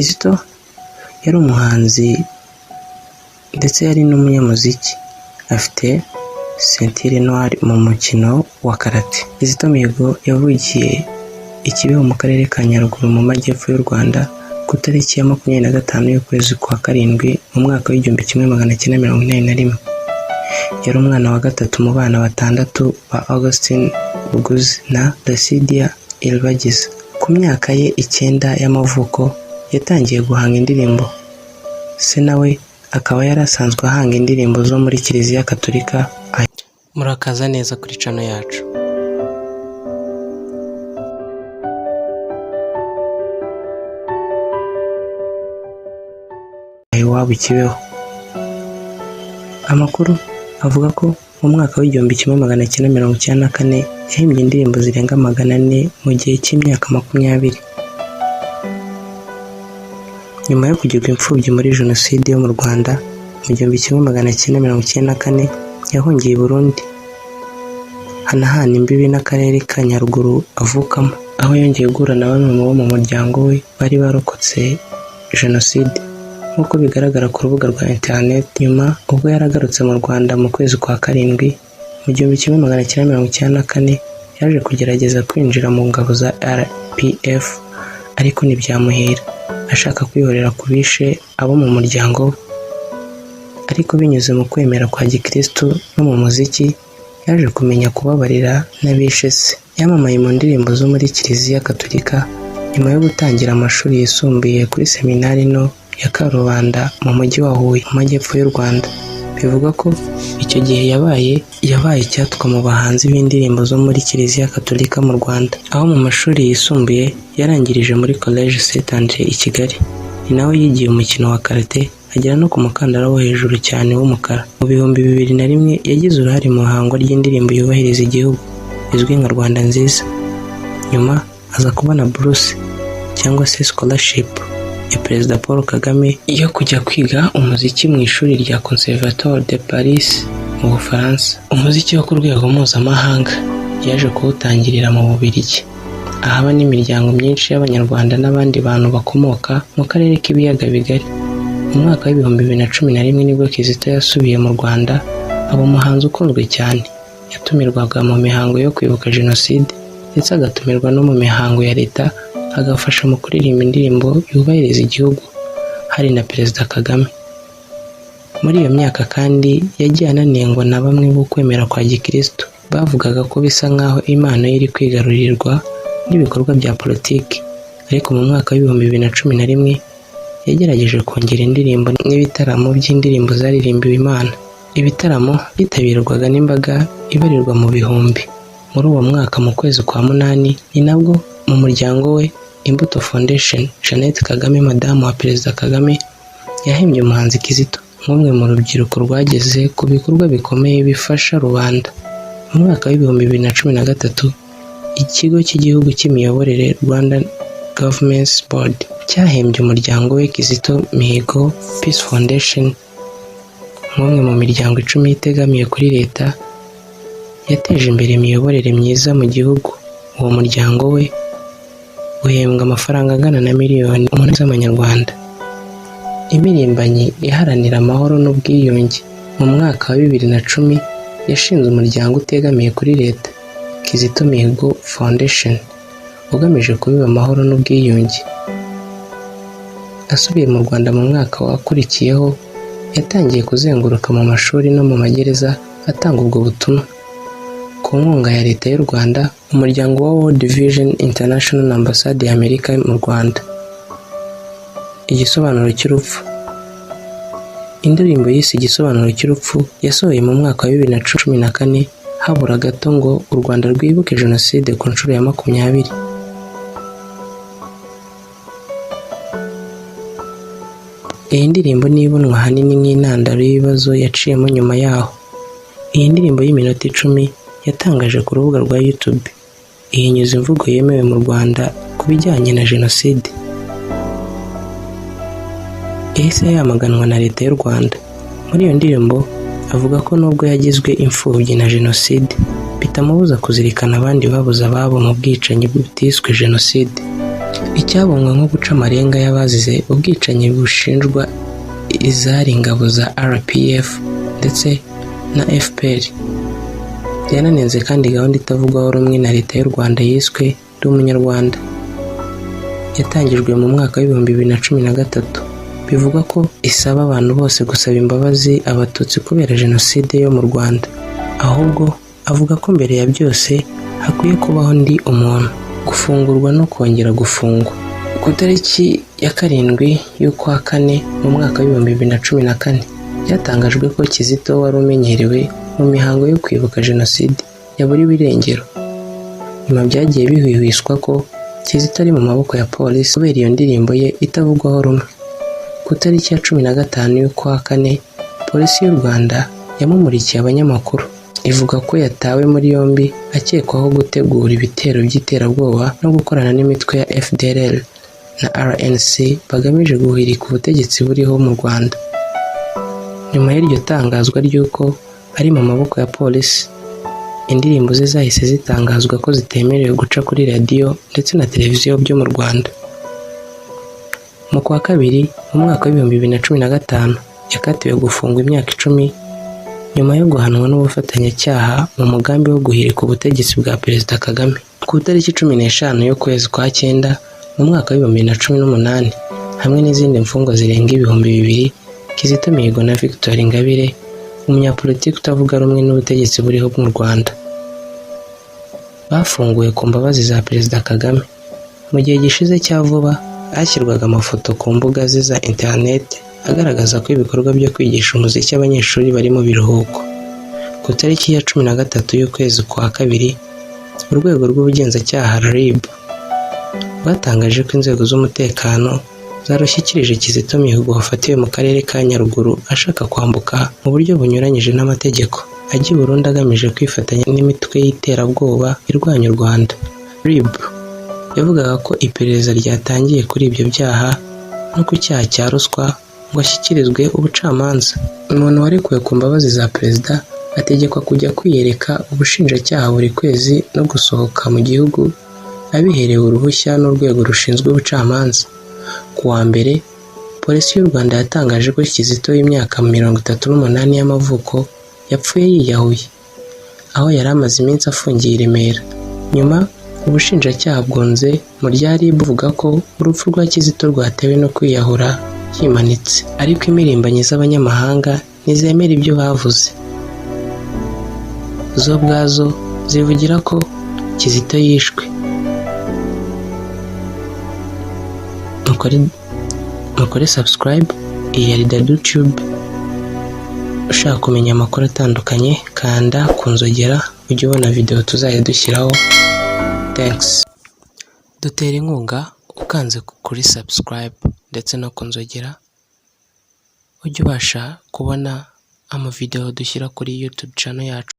Kizito yari umuhanzi ndetse yari n'umunyamuziki, afite ceinture noire mu mukino wa karate. Kizito Mihigo yavukiye i Kibeho mu karere ka Nyaruguru mu majyepfo y'u Rwanda ku itariki ya 25 y'ukwezi kwa karindwi mu mwaka w'1941. Yari umwana wa gatatu mu bana batandatu ba Augustin Buguzi na Placidia Iribagiza. Ku myaka ye 9 y'amavuko yatangiye guhanga indirimbo. Se nawe akaba yari asanzwe ahanga indirimbo zo muri Kiliziya Gatolika. Murakaza neza kuri channel yacu. Iwabo Kibeho. Amakuru avuga ko mu mwaka w'1994 yahimbye indirimbo zirenga 400 mu gihe cy'imyaka 20. Nyuma yo kugirwa imfubyi muri jenoside yo mu Rwanda mu 1994 yahungiye i Burundi, hanahana imbibi n'akarere ka Nyaruguru avukamo, aho yongeye guhura na bamwe mu muryango we bari barokotse jenoside nk'uko bigaragara ku rubuga rwa internet. Nyuma ubwo yaragarutse mu Rwanda mu kwezi kwa karindwi mu 1994 yaje kugerageza kwinjira mu ngabo za RPF ariko ntibyamuhira, ashaka kwihorera ku bishe abo mu muryango we. Ariko binyuze mu kwemera kwa Gikristo no mu muziki yaje kumenya kubabarira n'abishe se. Yamamaye mu ndirimbo zo muri Kiliziya Gatolika nyuma yo gutangira amashuri yisumbuye kuri seminari no ya Karubanda mu mujyi wa Huye mu majyepfo y'u Rwanda. Bivuga ko icyo gihe yabaye icyatwa mu bahanzi b'indirimbo zo muri Kiliziya Gatolika mu Rwanda. Aho mu mashuri yisumbuye yarangirije muri Collège Saint-André i Kigali, ni nawe yigiye umukino wa karate agera no ku mukandara wo hejuru cyane w'umukara. Mu 2001 yagize uruhare mu ihangwa ry'indirimbo yubahiriza igihugu izwi nka Rwanda Nziza. Nyuma aza kubona buruse cyangwa se scholarship ya Perezida Paul Kagame yo kujya kwiga umuziki mu ishuri rya Conservatoire de Paris mu Bufaransa. Umuziki wo ku rwego mpuzamahanga yaje kuwutangirira mu Bubiligi, ahaba n'imiryango myinshi y'Abanyarwanda n'abandi bantu bakomoka mu karere k'ibiyaga bigari. Mu mwaka w'2011 nibwo Kizito yasubiye mu Rwanda, aba umuhanzi ukunzwe cyane. Yatumirwaga mu mihango yo kwibuka jenoside ndetse agatumirwa no mu mihango ya leta, agafasha mu kuririmba indirimbo yubahiriza igihugu hari na Perezida Kagame. Muri iyo myaka kandi yagiye ananengwa na bamwe bo kwemera kwa Gikristo, bavugaga ko bisa nkaho Imana iri kwigarurirwa n'ibikorwa bya politiki. Ariko mu mwaka w'2011 yagerageje kongera indirimbo n'ibitaramo by'indirimbo zaririmbiwe Imana. Ibitaramo byitabirwaga n'imbaga ibarirwa mu bihumbi. Muri uwo mwaka mu kwezi kwa 8 ni nabwo mu muryango we Imbuto Foundation, Jeannette Kagame madamu wa Perezida Kagame, yahimbye umuhanzi Kizito nk'umwe mu rubyiruko rwageze ku bikorwa bikomeye bifasha rubanda. Mu mwaka w'2013 ikigo cy'igihugu cy'imiyoborere Rwanda Governance Board cyahembye umuryango we Kizito Mihigo Peace Foundation nk'umwe mu miryango 10 itegamiye kuri leta yateje imbere imiyoborere myiza mu gihugu. Uwo muryango we uhembwa amafaranga angana na miliyoni 8 z'amanyarwanda. Imirimbanyi iharanira amahoro n'ubwiyunge mu mwaka wa 2010 yashinze umuryango utegamiye kuri leta Kizito Mihigo Foundation ugamije kubiba amahoro n'ubwiyunge. Asubiye mu Rwanda mu mwaka wakurikiyeho yatangiye kuzenguruka mu mashuri no mu magereza atanga ubwo butumwa. Ku nkunga ya leta y'u Rwanda, umuryango wa World Vision International na Ambasade ya Amerika mu Rwanda. Igisobanuro cy'urupfu. Indirimbo yise Igisobanuro cy'urupfu yasohoye mu mwaka wa 2014 habura gato ngo u Rwanda rwibuke jenoside ku nshuro ya 20. Iyi ndirimbo nibonwa ahanini nk'intandaro y'ibibazo yaciyemo nyuma yaho. Iyi ndirimbo y'iminota 10 yatangaje ku rubuga rwa YouTube ihinyuza imvugo yemewe mu Rwanda ku bijyanye na jenoside. Yahise yamaganwa na leta y'u Rwanda. Muri iyo ndirimbo avuga ko nubwo yagizwe imfubyi na jenoside bitamubuza kuzirikana abandi babuze ababo mu bwicanyi bw'utiswe jenoside. icyabonwa nko guca amarenga y'abazize ubwicanyi bushinjwa izari ingabo za RPF ndetse na FPR. Yananenze kandi gahunda itavugwaho rumwe na leta y'u Rwanda yiswe Ndi Umunyarwanda, yatangijwe mu mwaka w'ibihumbi 2013. Bivuga ko isaba abantu bose gusaba imbabazi abatutsi kubera jenoside yo mu Rwanda, ahubwo avuga ko mbere ya byose hakwiye kubaho ndi umuntu, gufungurwa no kongera gufungwa. Ku itariki ya 7 y'ukwa 4 mu mwaka w'ibihumbi 2014 byatangajwe ko Kizito wari umenyerewe mu mihango yo kwibuka jenoside yaburiwe irengero. Nyuma byagiye bihwihwiswa ko Kizito ari mu maboko ya polisi kubera iyo ndirimbo ye itavugwaho rumwe. Ku itariki ya 15 y'ukwa 4 polisi y'u Rwanda yamumurikiye abanyamakuru, ivuga ko yatawe muri yombi akekwaho gutegura ibitero by'iterabwoba no gukorana n'imitwe ya FDLR na RNC bagamije guhirika ubutegetsi buriho mu Rwanda. Nyuma y'iryo tangazwa ry'uko ari mu maboko ya polisi, indirimbo ze zahise zitangazwa ko zitemerewe guca kuri radiyo ndetse na televiziyo byo mu Rwanda. Mu kwa 2 mu mwaka w'ibihumbi 2015 yakatiwe gufungwa imyaka 10 nyuma yo guhanwa n'ubufatanyacyaha mu mugambi wo guhirika ubutegetsi bwa Perezida Kagame. Ku itariki 15 y'ukwezi kwa 9 mu mwaka w'ibihumbi 2018 hamwe n'izindi mfungwa zirenga 2,000, Kizito Mihigo na Victoire Ingabire, umunyapolitiki utavuga rumwe n'ubutegetsi buriho mu Rwanda, bafunguwe ku mbabazi za Perezida Kagame. Mu gihe gishize cya vuba hashyirwaga amafoto ku mbuga ze za internet agaragaza ko ibikorwa byo kwigisha umuziki abanyeshuri bari mu biruhuko. Ku itariki ya 13 y'ukwezi kwa 2 urwego rw'ubugenzacyaha RIB batangaje ko inzego z'umutekano zarushyikirije Kizito Mihigo wafatiwe mu karere ka Nyaruguru ashaka kwambuka mu buryo bunyuranyije n'amategeko ajya i Burundi agamije kwifatanya n'imitwe y'iterabwoba irwanya u Rwanda. RIB yavugaga ko iperereza ryatangiye kuri ibyo byaha no ku cyaha cya ruswa ngo ashyikirizwe ubucamanza. Umuntu warekuwe ku mbabazi za perezida ategekwa kujya kwiyereka ubushinjacyaha buri kwezi no gusohoka mu gihugu abiherewe uruhushya n'urwego rushinzwe ubucamanza. Ku wa mbere polisi y'u Rwanda yatangaje ko Kizito w'imyaka 38 y'amavuko yapfuye yiyahuye aho yari amaze iminsi afungiye i Remera. Nyuma ubushinjacyaha bwunze mu rya RIB buvuga ko urupfu rwa Kizito rwatewe no kwiyahura yimanitse, ariko imirimbanyi z'abanyamahanga ntizemera ibyo bavuze. Zo ubwazo zivugira ko Kizito yishwe. Mukore subscribe, iyi yari YouTube. Ushaka kumenya amakuru atandukanye kanda ku nzogera ujye ubona video tuzajya dushyiraho. Thanks. Dutera inkunga ukanze kuri subscribe ndetse no ku nzogera ujye ubasha kubona amavideo dushyira kuri YouTube channel yacu.